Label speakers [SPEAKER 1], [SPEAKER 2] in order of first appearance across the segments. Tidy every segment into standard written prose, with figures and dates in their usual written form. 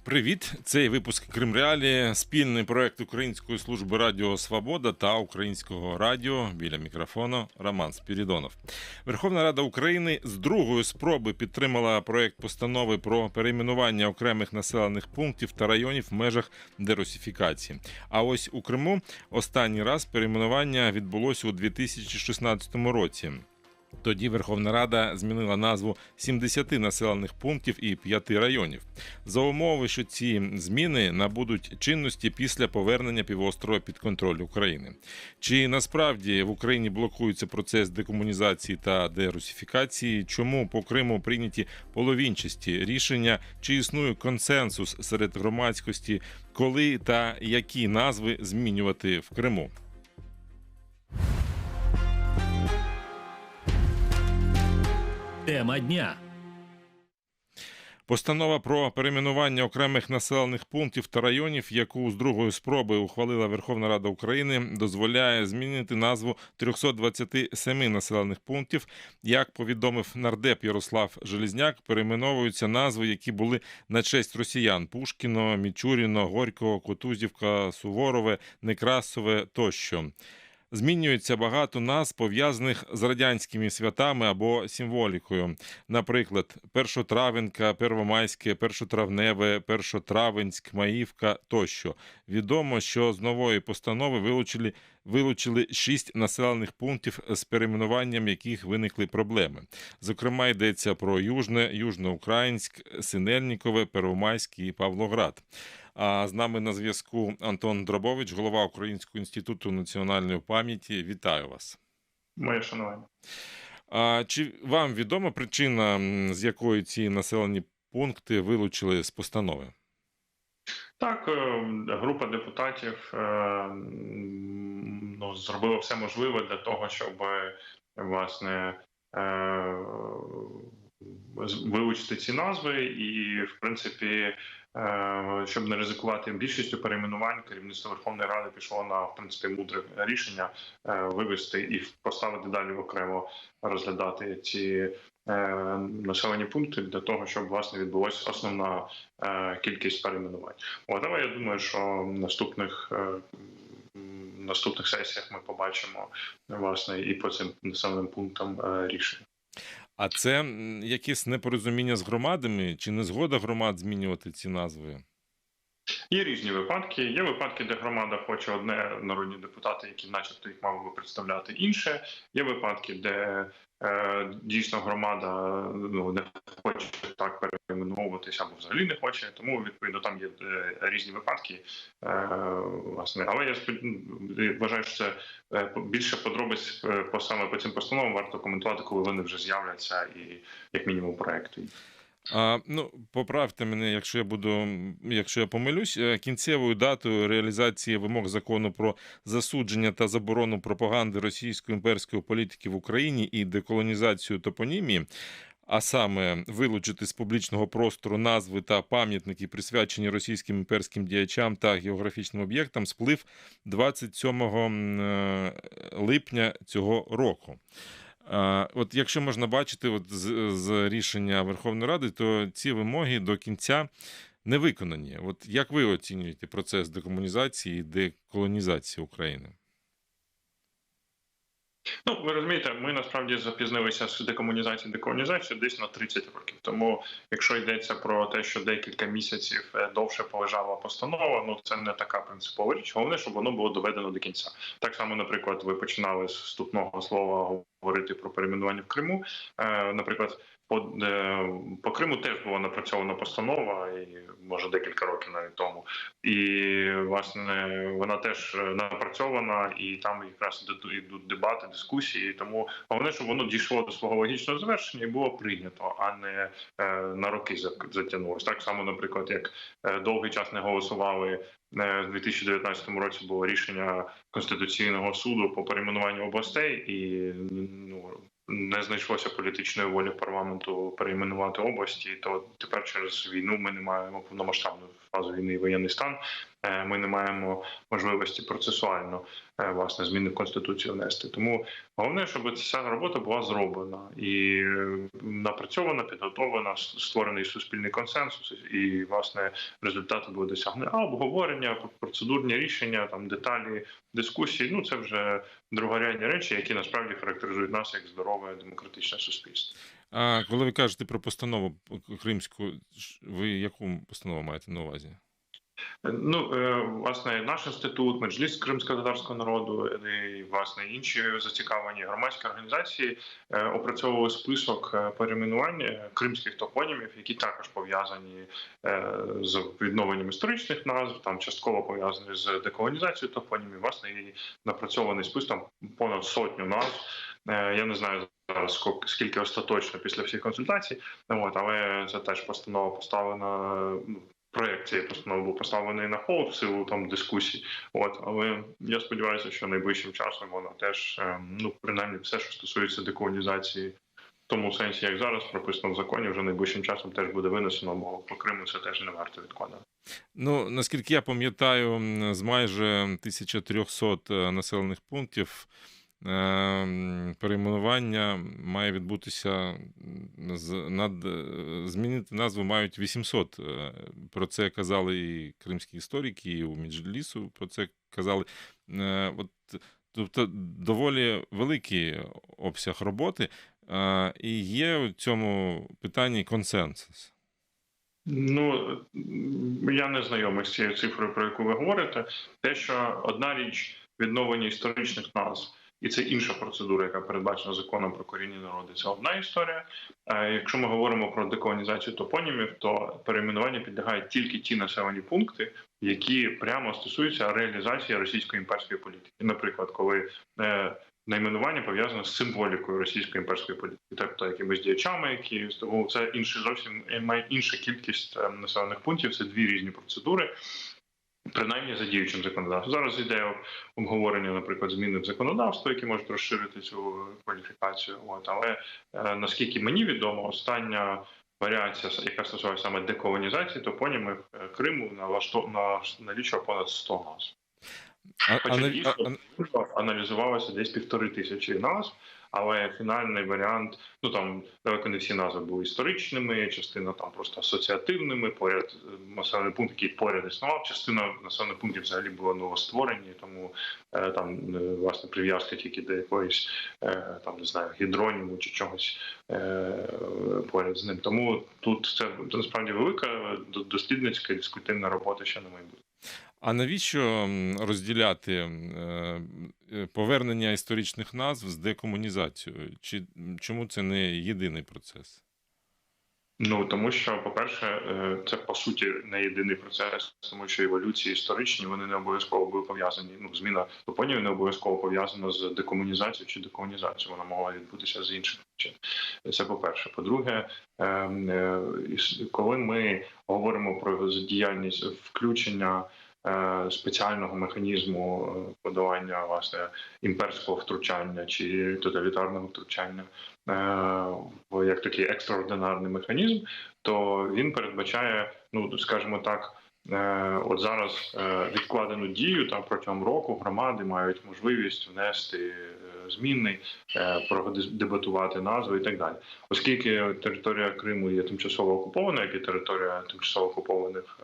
[SPEAKER 1] Привіт! Цей випуск «Кримреалії» – спільний проект Української служби радіо «Свобода» та Українського радіо. Біля мікрофону Роман Спірідонов. Верховна Рада України з другої спроби підтримала проект постанови про перейменування окремих населених пунктів та районів в межах дерусифікації. А ось у Криму останній раз перейменування відбулося у 2016 році. Тоді Верховна Рада змінила назву 70 населених пунктів і 5 районів. За умови, що ці зміни набудуть чинності після повернення півострова під контроль України. Чи насправді в Україні блокується процес декомунізації та дерусифікації? Чому по Криму прийняті половинчасті рішення? Чи існує консенсус серед громадськості, коли та які назви змінювати в Криму?
[SPEAKER 2] Тема дня.
[SPEAKER 1] Постанова про перейменування окремих населених пунктів та районів, яку з другої спроби ухвалила Верховна Рада України, дозволяє змінити назву 327 населених пунктів. Як повідомив нардеп Ярослав Железняк, перейменовуються назви, які були на честь росіян – Пушкіно, Мічуріно, Горького, Кутузівка, Суворове, Некрасове тощо. Змінюється багато назв, пов'язаних з радянськими святами або символікою. Наприклад, Першотравенка, Первомайське, Першотравневе, Першотравенськ, Маївка тощо. Відомо, що з нової постанови вилучили 6 населених пунктів, з перейменуванням яких виникли проблеми. Зокрема, йдеться про Южне, Южноукраїнськ, Синельникове, Первомайськ і Павлоград. А з нами на зв'язку Антон Драбович, голова Українського інституту національної пам'яті. Вітаю вас.
[SPEAKER 3] Моє шанування.
[SPEAKER 1] Чи вам відома причина, з якої ці населені пункти вилучили з постанови?
[SPEAKER 3] Так, група депутатів зробила все можливе для того, щоб, власне, вилучити ці назви і, в принципі, щоб не ризикувати більшістю перейменувань, керівництво Верховної Ради пішло на, в принципі, мудре рішення вивести і поставити далі окремо розглядати ці населені пункти для того, щоб, власне, відбулася основна кількість перейменувань. Але я думаю, що в наступних сесіях ми побачимо, власне, і по цим населеним пунктам рішення.
[SPEAKER 1] А це якесь непорозуміння з громадами чи незгода громад змінювати ці назви?
[SPEAKER 3] Є різні випадки. Є випадки, де громада хоче одне, народні депутати, які начебто їх мали би представляти інше. Є випадки, де дійсно громада не хоче так перейменовуватися або взагалі не хоче. Тому, відповідно, там є різні випадки. Власне. Але я вважаю, що це більше подробиць саме по цим постановам варто коментувати, коли вони вже з'являться і, як мінімум, проекти.
[SPEAKER 1] Поправте мене, якщо я помилюсь, кінцевою датою реалізації вимог закону про засудження та заборону пропаганди російської імперської політики в Україні і деколонізацію топонімії, а саме вилучити з публічного простору назви та пам'ятники, присвячені російським імперським діячам та географічним об'єктам, сплив 27 липня цього року. От якщо можна бачити з рішення Верховної Ради, то ці вимоги до кінця не виконані. От як ви оцінюєте процес декомунізації і деколонізації України?
[SPEAKER 3] Ви розумієте, ми насправді запізнилися з декомунізацією десь на 30 років. Тому, якщо йдеться про те, що декілька місяців довше полежала постанова, це не така принципова річ. Головне, щоб воно було доведено до кінця. Так само, наприклад, ви починали з вступного слова говорити про перейменування в Криму. Наприклад, по Криму теж була напрацьована постанова, і може декілька років навіть тому. І, власне, вона теж напрацьована, і там якраз йдуть дебати, дискусії. Тому головне, щоб воно дійшло до свого логічного завершення і було прийнято, а не на роки затягнулося. Так само, наприклад, як довгий час не голосували. У 2019 році було рішення Конституційного суду по перейменуванню областей, і не знайшлося політичної волі парламенту перейменувати області, то тепер через війну ми не маємо повномасштабну фазу війни і воєнний стан. ми не маємо можливості процесуально власне зміни в Конституцію внести. Тому головне, щоб ця робота була зроблена і напрацьована, підготовлена, створений суспільний консенсус, і власне результати були досягнені. А обговорення, процедурні рішення, там деталі дискусії. Ну це вже другорядні речі, які насправді характеризують нас як здорове демократичне суспільство.
[SPEAKER 1] А коли ви кажете про постанову кримську, ви яку постанову маєте на увазі?
[SPEAKER 3] Ну, власне, наш інститут, Меджліс кримськотатарського народу і, власне, інші зацікавлені громадські організації опрацьовували список перейменувань кримських топонімів, які також пов'язані з відновленням історичних назв, там частково пов'язані з деколонізацією топонімів, власне, і напрацьований список понад 100 назв. Я не знаю зараз, скільки остаточно після всіх консультацій, але це теж постанова поставлена, проєкт цієї постанови був поставлений на холод в силу там дискусій. Але я сподіваюся, що найближчим часом вона теж, принаймні все, що стосується деколонізації, в тому сенсі, як зараз прописано в законі, вже найближчим часом теж буде винесено, бо по Криму це теж не варто відкладати.
[SPEAKER 1] Ну, наскільки я пам'ятаю, з майже 1300 населених пунктів перейменування має відбутися, змінити назву мають 800. Про це казали і кримські історики, і у Меджлісу про це казали. Тобто доволі великий обсяг роботи, і є у цьому питанні консенсус.
[SPEAKER 3] Ну, я не знайомий з цією цифрою, про яку ви говорите. Те, що одна річ відновлення історичних назв, і це інша процедура, яка передбачена законом про корінні народи. Це одна історія. Якщо ми говоримо про деколонізацію топонімів, то перейменування підлягають тільки ті населені пункти, які прямо стосуються реалізації російської імперської політики. Наприклад, коли найменування пов'язане з символікою російської імперської політики, тобто якимись діячами, які це зовсім має інша кількість населених пунктів. Це дві різні процедури. Принаймні за діючим законодавством. Зараз йде обговорення, наприклад, зміни в законодавство, які можуть розширити цю кваліфікацію. Але наскільки мені відомо, остання варіація, яка стосується саме деколонізації топонімів Криму, налічувала понад 100 назв. Хоча дійсно аналізувалося десь 1500 назв, але фінальний варіант, там далеко не всі назви були історичними, частина там просто асоціативними, поряд населений пункт, який поряд існував, частина населених пунктів взагалі була новостворені, тому там, власне, прив'язка тільки до якоїсь, там, не знаю, гідроніму чи чогось поряд з ним. Тому тут це насправді велика дослідницька, дискутивна робота ще на майбутнє.
[SPEAKER 1] А навіщо розділяти повернення історичних назв з декомунізацією? Чому це не єдиний процес?
[SPEAKER 3] Тому що, по-перше, це, по суті, не єдиний процес, тому що еволюції історичні, вони не обов'язково були пов'язані. Зміна топонімів не обов'язково пов'язана з декомунізацією чи деколонізацією. Вона могла відбутися з інших причин. Це по-перше. По-друге, коли ми говоримо про діяльність включення спеціального механізму подолання, власне, імперського втручання чи тоталітарного втручання як такий екстраординарний механізм, то він передбачає, скажімо так, от зараз відкладену дію, там протягом року громади мають можливість внести зміни, продебатувати назви і так далі. Оскільки територія Криму є тимчасово окупована, як і територія тимчасово окупованих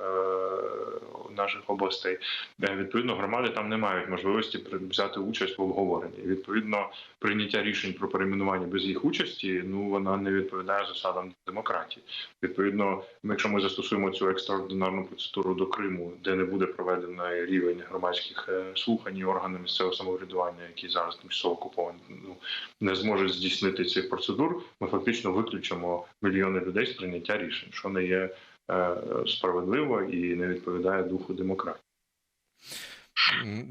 [SPEAKER 3] наших областей, відповідно, громади там не мають можливості взяти участь в обговоренні. Відповідно, прийняття рішень про перейменування без їх участі, вона не відповідає засадам демократії. Відповідно, якщо ми застосуємо цю екстраординарну процедуру до Криму, де не буде проведено рівень громадських слухань і органи місцевого самоврядування, які зараз тимчасово окуповані, не зможуть здійснити цих процедур, ми фактично виключимо мільйони людей з прийняття рішень, що не є справедливо і не відповідає духу демократії.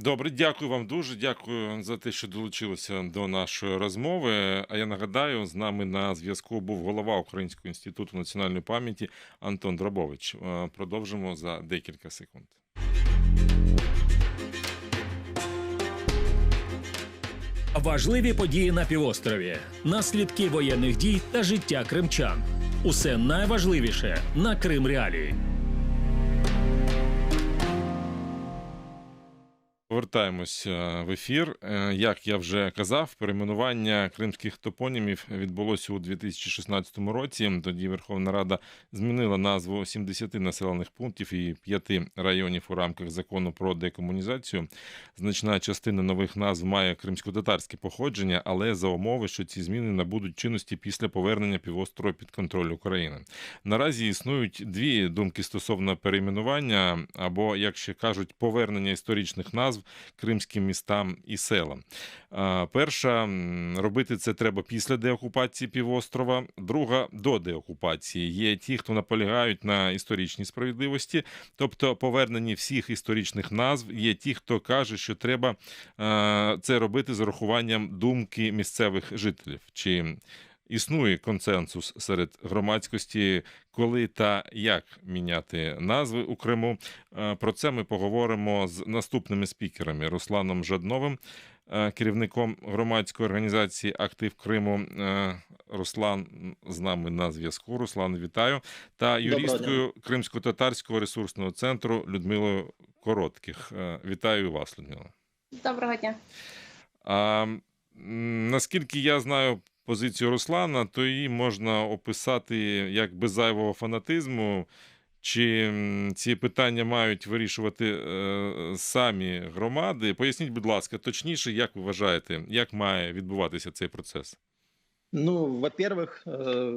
[SPEAKER 1] Добре, дякую вам дуже. Дякую за те, що долучилися до нашої розмови. А я нагадаю, з нами на зв'язку був голова Українського інституту національної пам'яті Антон Драбович. Продовжимо за декілька секунд.
[SPEAKER 2] Важливі події на півострові, наслідки воєнних дій та життя кримчан. Усе найважливіше на Крим Реалії.
[SPEAKER 1] Повертаємось в ефір. Як я вже казав, перейменування кримських топонімів відбулося у 2016 році. Тоді Верховна Рада змінила назву 70 населених пунктів і 5 районів у рамках закону про декомунізацію. Значна частина нових назв має кримськотатарське походження, але за умови, що ці зміни набудуть чинності після повернення півострова під контроль України. Наразі існують дві думки стосовно перейменування, або, як ще кажуть, повернення історичних назв кримським містам і селам. Перша – робити це треба після деокупації півострова, друга – до деокупації. Є ті, хто наполягають на історичній справедливості, тобто поверненні всіх історичних назв, є ті, хто каже, що треба це робити з урахуванням думки місцевих жителів. Чи існує консенсус серед громадськості, коли та як міняти назви у Криму? Про це ми поговоримо з наступними спікерами. Русланом Жадновим, керівником громадської організації «Актив Криму». Руслан з нами на зв'язку. Руслан, вітаю. Та юристкою Кримсько-татарського ресурсного центру Людмилою Коротких. Вітаю вас, Людмила.
[SPEAKER 4] Доброго дня.
[SPEAKER 1] Наскільки я знаю позицію Руслана, то її можна описати як без зайвого фанатизму. Чи ці питання мають вирішувати самі громади? Поясніть, будь ласка, точніше, як ви вважаєте, як має відбуватися цей процес?
[SPEAKER 5] Ну, во-первых,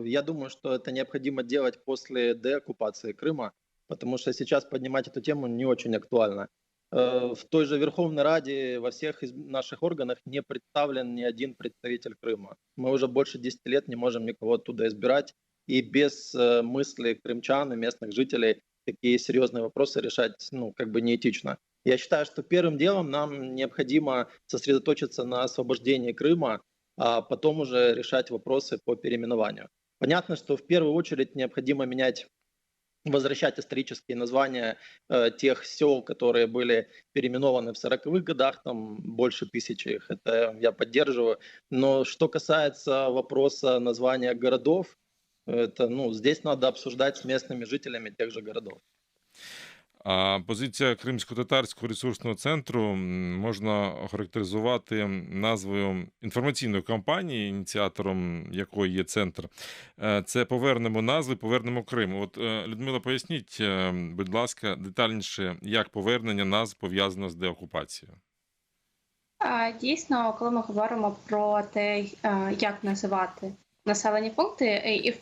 [SPEAKER 5] я думаю, что это необходимо делать после деоккупации Крыма, потому что сейчас поднимать эту тему не очень актуально. В той же Верховной Раде, во всех наших органах не представлен ни один представитель Крыма. Мы уже больше 10 лет не можем никого оттуда избирать, и без мысли крымчан и местных жителей такие серьезные вопросы решать, ну, как бы неэтично. Я считаю, что первым делом нам необходимо сосредоточиться на освобождении Крыма, а потом уже решать вопросы по переименованию. Понятно, что в первую очередь необходимо возвращать исторические названия тех сел, которые были переименованы в 40-х годах, там больше 1000 их, это я поддерживаю. Но что касается вопроса названия городов, это, ну, здесь надо обсуждать с местными жителями тех же городов.
[SPEAKER 1] А позиція Кримсько-татарського ресурсного центру можна охарактеризувати назвою інформаційної кампанії, ініціатором якої є центр. Це «Повернемо назви, повернемо Крим». От, Людмила, поясніть, будь ласка, детальніше, як повернення назв пов'язано з деокупацією.
[SPEAKER 4] Дійсно, коли ми говоримо про те, як називати населені пункти, і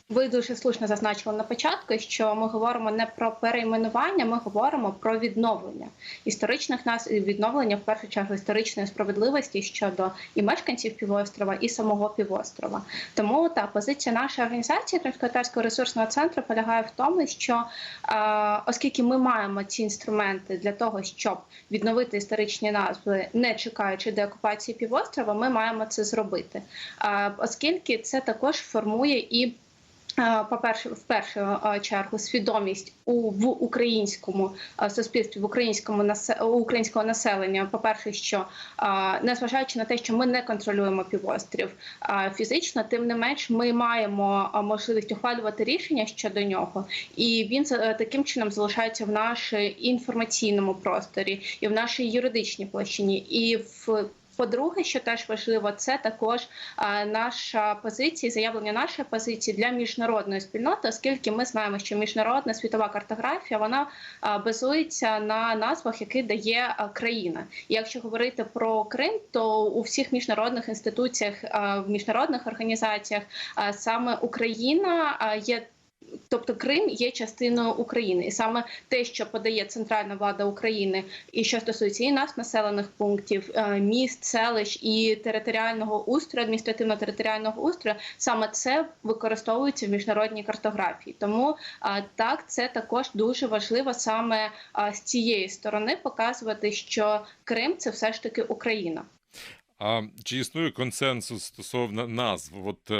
[SPEAKER 4] ви дуже слушно зазначили на початку, що ми говоримо не про перейменування, ми говоримо про відновлення історичних назв, відновлення, в першу чергу, історичної справедливості щодо і мешканців півострова, і самого півострова. Тому та позиція нашої організації Кримсько-татарського ресурсного центру полягає в тому, що оскільки ми маємо ці інструменти для того, щоб відновити історичні назви, не чекаючи деокупації півострова, ми маємо це зробити. Оскільки це також формує і по-перше, в першу чергу, свідомість в українському суспільстві, українського населення. По-перше, що незважаючи на те, що ми не контролюємо півострів фізично, тим не менш ми маємо можливість ухвалювати рішення щодо нього, і він таким чином залишається в нашому інформаційному просторі і в нашій юридичній площині. І по-друге, що теж важливо, це також наша позиція, заявлення нашої позиції для міжнародної спільноти, оскільки ми знаємо, що міжнародна світова картографія, вона базується на назвах, які дає країна. І якщо говорити про Крим, то у всіх міжнародних інституціях, в міжнародних організаціях саме Україна є. Тобто Крим є частиною України. І саме те, що подає центральна влада України, і що стосується і нас, населених пунктів, міст, селищ і територіального устрою, адміністративно-територіального устрою, саме це використовується в міжнародній картографії. Тому так, це також дуже важливо саме з цієї сторони показувати, що Крим – це все ж таки Україна.
[SPEAKER 1] А чи існує консенсус стосовно назв? От,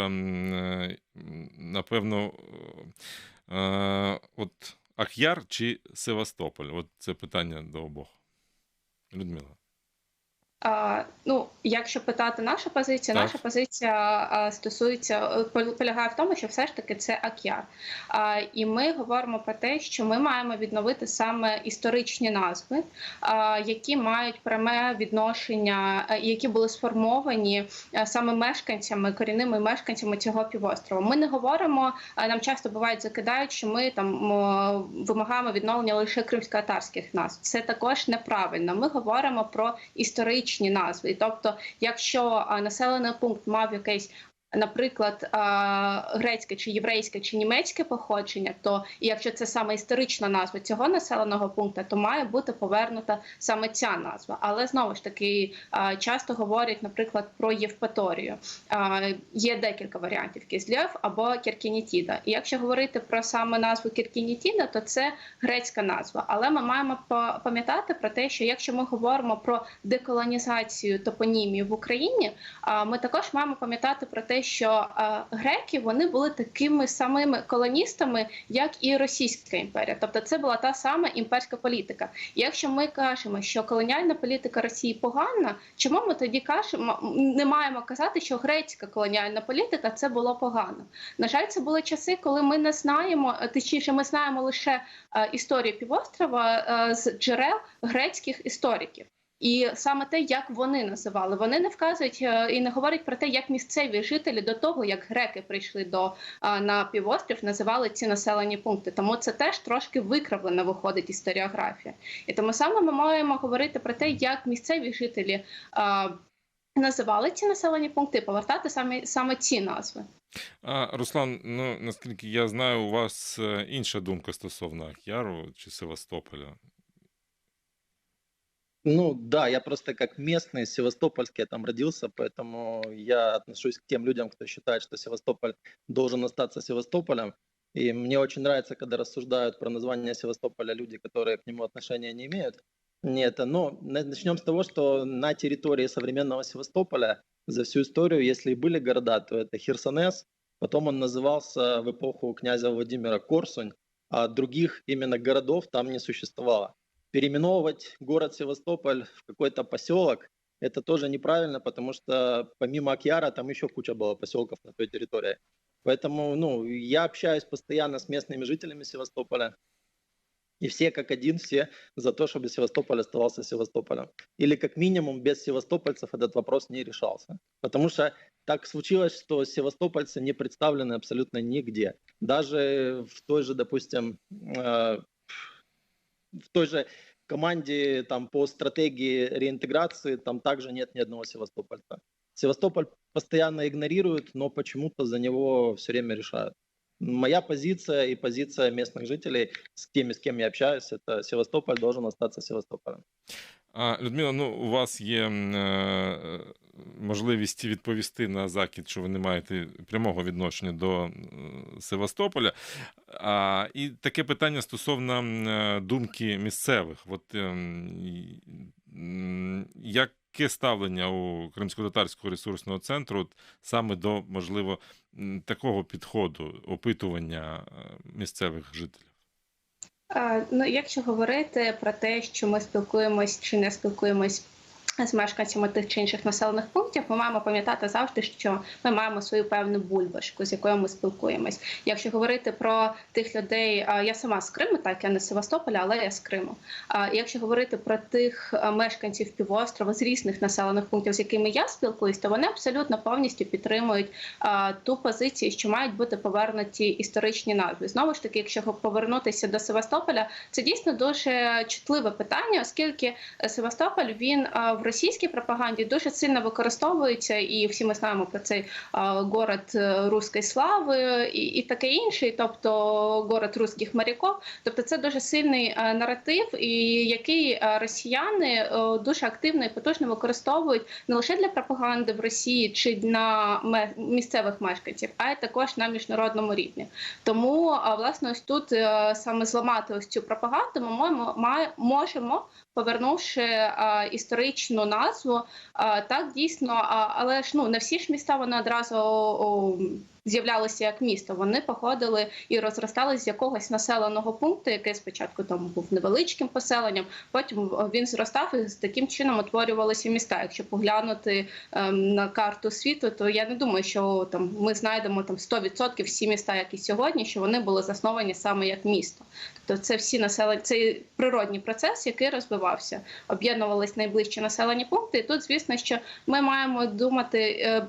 [SPEAKER 1] напевно, от Ахяр чи Севастополь? От це питання до обох. Людмила.
[SPEAKER 4] Якщо питати наша позиція,
[SPEAKER 1] Так.
[SPEAKER 4] наша позиція стосується полягає в тому, що все ж таки це Ак'яр. І ми говоримо про те, що ми маємо відновити саме історичні назви, які мають пряме відношення, які були сформовані саме мешканцями, корінними мешканцями цього півострова. Ми не говоримо, нам часто бувають закидають, що ми там вимагаємо відновлення лише кримськотатарських назв. Це також неправильно. Ми говоримо про історичні назви. Тобто, якщо населений пункт мав якесь, наприклад, грецьке чи єврейське чи німецьке походження, то і якщо це саме історична назва цього населеного пункту, то має бути повернута саме ця назва. Але знову ж таки часто говорять, наприклад, про Євпаторію. Є декілька варіантів: Кізлєв або Кіркінітіда. І якщо говорити про саме назву Кіркінітіда, то це грецька назва. Але ми маємо пам'ятати про те, що якщо ми говоримо про деколонізацію топонімів в Україні, ми також маємо пам'ятати про те, що греки, вони були такими самими колоністами, як і Російська імперія. Тобто це була та сама імперська політика. І якщо ми кажемо, що колоніальна політика Росії погана, чому ми тоді не маємо казати, що грецька колоніальна політика – це було погано? На жаль, це були часи, коли ми не знаємо, точніше, ми знаємо лише історію півострова з джерел грецьких істориків. І саме те, як вони називали. Вони не вказують і не говорять про те, як місцеві жителі до того, як греки прийшли на півострів, називали ці населені пункти. Тому це теж трошки викривлено виходить історіографія. І тому саме ми маємо говорити про те, як місцеві жителі називали ці населені пункти, повертати саме ці назви.
[SPEAKER 1] Руслан, наскільки я знаю, у вас інша думка стосовно Ак'яру чи Севастополя.
[SPEAKER 5] Ну да, я просто как местный севастопольский, я там родился, поэтому я отношусь к тем людям, кто считает, что Севастополь должен остаться Севастополем. И мне очень нравится, когда рассуждают про название Севастополя люди, которые к нему отношения не имеют. Нет, но начнем с того, что на территории современного Севастополя за всю историю, если и были города, то это Херсонес, потом он назывался в эпоху князя Владимира Корсунь, а других именно городов там не существовало. Переименовывать город Севастополь в какой-то поселок – это тоже неправильно, потому что помимо Акьяра там еще куча было поселков на той территории. Поэтому я общаюсь постоянно с местными жителями Севастополя, и все как один, все за то, чтобы Севастополь оставался Севастополем. Или как минимум без севастопольцев этот вопрос не решался. Потому что так случилось, что севастопольцы не представлены абсолютно нигде. Даже в той же, допустим, в той же команде там, по стратегии реинтеграции там также нет ни одного севастопольца. Севастополь постоянно игнорируют, но почему-то за него все время решают. Моя позиция и позиция местных жителей, с теми, с кем я общаюсь, это Севастополь должен остаться Севастополем.
[SPEAKER 1] Людмила, у вас є можливість відповісти на закид, що ви не маєте прямого відношення до Севастополя. І таке питання стосовно думки місцевих. Яке ставлення у Кримськотатарського ресурсного центру саме до, можливо, такого підходу, опитування місцевих жителів?
[SPEAKER 4] Якщо говорити про те, що ми спілкуємось чи не спілкуємось з мешканцями тих чи інших населених пунктів, ми маємо пам'ятати завжди, що ми маємо свою певну бульбашку, з якою ми спілкуємось. Якщо говорити про тих людей, я сама з Криму, так, я не з Севастополя, але я з Криму. Якщо говорити про тих мешканців півострова з різних населених пунктів, з якими я спілкуюсь, то вони абсолютно повністю підтримують ту позицію, що мають бути повернуті історичні назви. Знову ж таки, якщо повернутися до Севастополя, це дійсно дуже чутливе питання, оскільки Севастополь, він в російській пропаганді дуже сильно використовується, і всі ми знаємо про цей город руської слави і таке інше, тобто город руських моряків. Тобто це дуже сильний наратив, і який росіяни дуже активно і потужно використовують не лише для пропаганди в Росії чи на місцевих мешканців, а й також на міжнародному рівні. Тому, власне, ось тут саме зламати ось цю пропаганду ми можемо, повернувши історичну назву, так, дійсно, але ж не всі ж міста вони одразу з'являлися як місто. Вони походили і розросталися з якогось населеного пункту, який спочатку там був невеличким поселенням, потім він зростав і таким чином утворювалися міста. Якщо поглянути на карту світу, то я не думаю, що там ми знайдемо там 100% всі міста, які сьогодні, що вони були засновані саме як місто. Тобто це всі населені, це природній процес, який розвивався. Об'єднувались найближчі населені пункти. І тут, звісно, що ми маємо думати,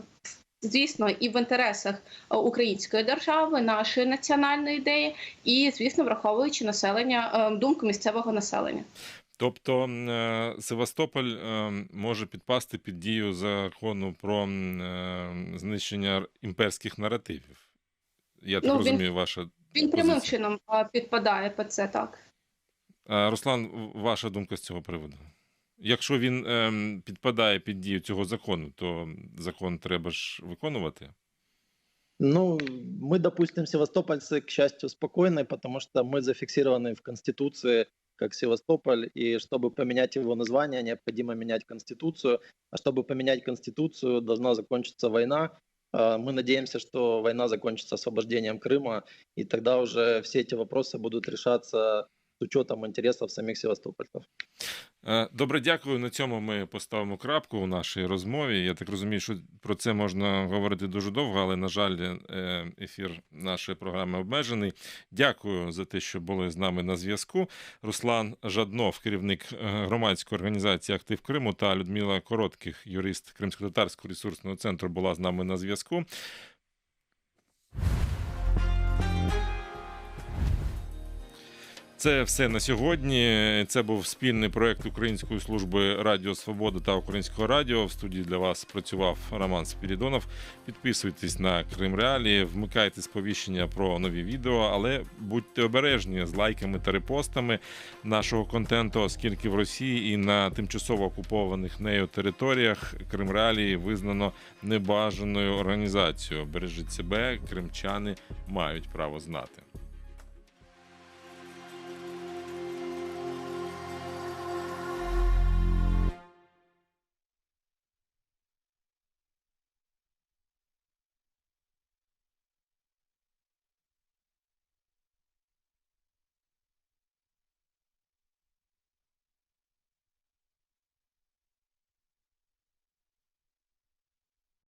[SPEAKER 4] звісно, і в інтересах української держави, нашої національної ідеї, і, звісно, враховуючи населення, думку місцевого населення.
[SPEAKER 1] Тобто Севастополь може підпасти під дію закону про знищення імперських наративів. Я так розумію, ваша
[SPEAKER 4] Він прямим
[SPEAKER 1] позиція.
[SPEAKER 4] чином підпадає під це, так.
[SPEAKER 1] Руслан, ваша думка з цього приводу? Якщо він підпадає під дію цього закону, то закон треба ж виконувати?
[SPEAKER 5] Ну, мы, допустим, севастопольцы, к счастью, спокойны, потому что мы зафиксированы в Конституции как Севастополь, и чтобы поменять его название, необходимо менять Конституцию, а чтобы поменять Конституцию, должна закончиться война. Мы надеемся, что война закончится освобождением Крыма, и тогда уже все эти вопросы будут решаться с учетом интересов самих севастопольцев.
[SPEAKER 1] Добре, дякую. На цьому ми поставимо крапку у нашій розмові. Я так розумію, що про це можна говорити дуже довго, але, на жаль, ефір нашої програми обмежений. Дякую за те, що були з нами на зв'язку. Руслан Жаднов, керівник громадської організації «Актив Криму», та Людмила Коротких, юрист Кримсько-татарського ресурсного центру, була з нами на зв'язку. Це все на сьогодні. Це був спільний проєкт Української служби Радіо Свобода та Українського радіо. В студії для вас працював Роман Спірідонов. Підписуйтесь на Крим Реалії, вмикайте сповіщення про нові відео, але будьте обережні з лайками та репостами нашого контенту, оскільки в Росії і на тимчасово окупованих нею територіях Крим Реалії визнано небажаною організацією. Бережіть себе, кримчани мають право знати.